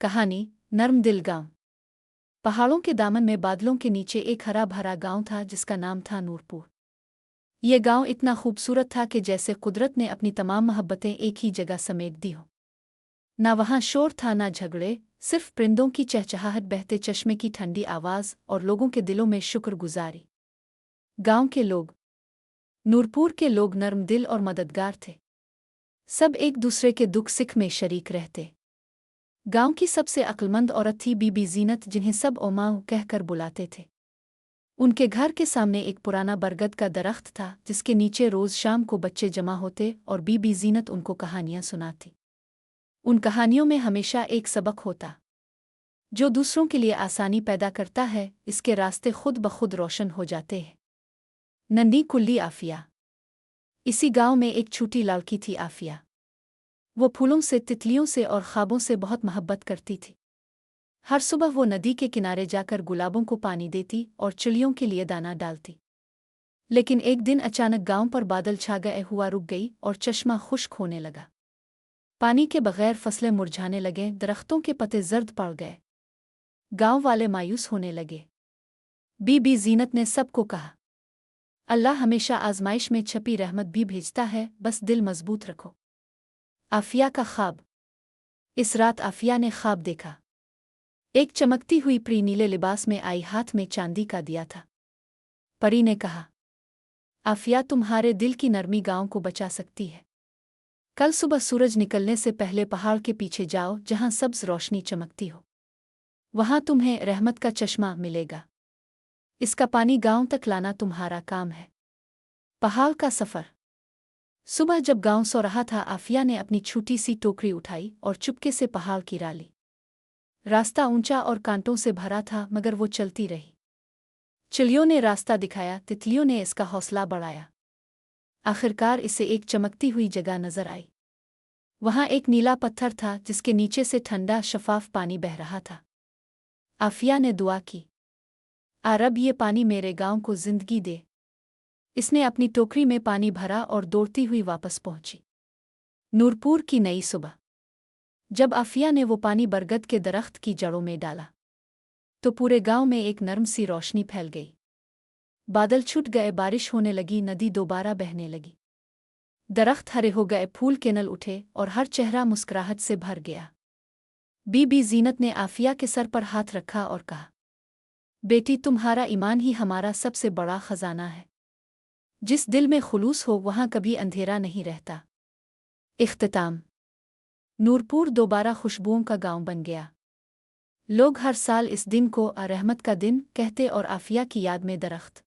कहानी नर्म दिल गांव। पहाड़ों के दामन में बादलों के नीचे एक हरा भरा गांव था जिसका नाम था नूरपुर। यह गांव इतना खूबसूरत था कि जैसे कुदरत ने अपनी तमाम मोहब्बतें एक ही जगह समेट दी हो। ना वहाँ शोर था ना झगड़े, सिर्फ परिंदों की चहचहाहट, बहते चश्मे की ठंडी आवाज़ और लोगों के दिलों में शुक्रगुजारी। गांव के लोग, नूरपुर के लोग नर्म दिल और मददगार थे। सब एक दूसरे के दुख सुख में शरीक रहते। गांव की सबसे अक्लमंद औरत थी बीबी जीनत, जिन्हें सब ओमाऊ कहकर बुलाते थे। उनके घर के सामने एक पुराना बरगद का दरख्त था जिसके नीचे रोज शाम को बच्चे जमा होते और बीबी जीनत उनको कहानियां सुनाती। उन कहानियों में हमेशा एक सबक होता, जो दूसरों के लिए आसानी पैदा करता है, इसके रास्ते खुद ब खुद रोशन हो जाते हैं। नन्ही कुल्ली आफिया। इसी गांव में एक छोटी लड़की थी आफिया। वो फूलों से, तितलियों से और ख्वाबों से बहुत मोहब्बत करती थी। हर सुबह वो नदी के किनारे जाकर गुलाबों को पानी देती और चिड़ियों के लिए दाना डालती। लेकिन एक दिन अचानक गांव पर बादल छा गए, हुआ रुक गई और चश्मा खुश्क होने लगा। पानी के बगैर फसलें मुरझाने लगे, दरख्तों के पत्ते जर्द पड़ गए। गांव वाले मायूस होने लगे। बीबी जीनत ने सबको कहा, अल्लाह हमेशा आजमाइश में छपी रहमत भी भेजता है, बस दिल मजबूत रखो। आफिया का ख्वाब। इस रात आफिया ने ख्वाब देखा। एक चमकती हुई परी नीले लिबास में आई, हाथ में चांदी का दिया था। परी ने कहा, आफिया, तुम्हारे दिल की नरमी गांव को बचा सकती है। कल सुबह सूरज निकलने से पहले पहाड़ के पीछे जाओ, जहां सब्ज रोशनी चमकती हो। वहां तुम्हें रहमत का चश्मा मिलेगा। इसका पानी गांव तक लाना तुम्हारा काम है। पहाड़ का सफर। सुबह जब गांव सो रहा था, आफिया ने अपनी छोटी सी टोकरी उठाई और चुपके से पहाड़ की ली। रास्ता ऊंचा और कांटों से भरा था, मगर वो चलती रही। चिड़ियों ने रास्ता दिखाया, तितलियों ने इसका हौसला बढ़ाया। आखिरकार इसे एक चमकती हुई जगह नजर आई। वहां एक नीला पत्थर था जिसके नीचे से ठंडा शफाफ पानी बह रहा था। आफिया ने दुआ की, आ रब, ये पानी मेरे गांव को जिंदगी दे। इसने अपनी टोकरी में पानी भरा और दौड़ती हुई वापस पहुंची। नूरपुर की नई सुबह। जब आफिया ने वो पानी बरगद के दरख्त की जड़ों में डाला तो पूरे गांव में एक नर्म सी रोशनी फैल गई। बादल छूट गए, बारिश होने लगी, नदी दोबारा बहने लगी। दरख्त हरे हो गए, फूल के नल उठे और हर चेहरा मुस्कुराहट से भर गया। बीबी जीनत ने आफिया के सर पर हाथ रखा और कहा, बेटी, तुम्हारा ईमान ही हमारा सबसे बड़ा खजाना है। जिस दिल में खुलूस हो वहां कभी अंधेरा नहीं रहता। इख्तिताम। नूरपुर दोबारा खुशबुओं का गांव बन गया। लोग हर साल इस दिन को रहमत का दिन कहते और आफिया की याद में दरख्त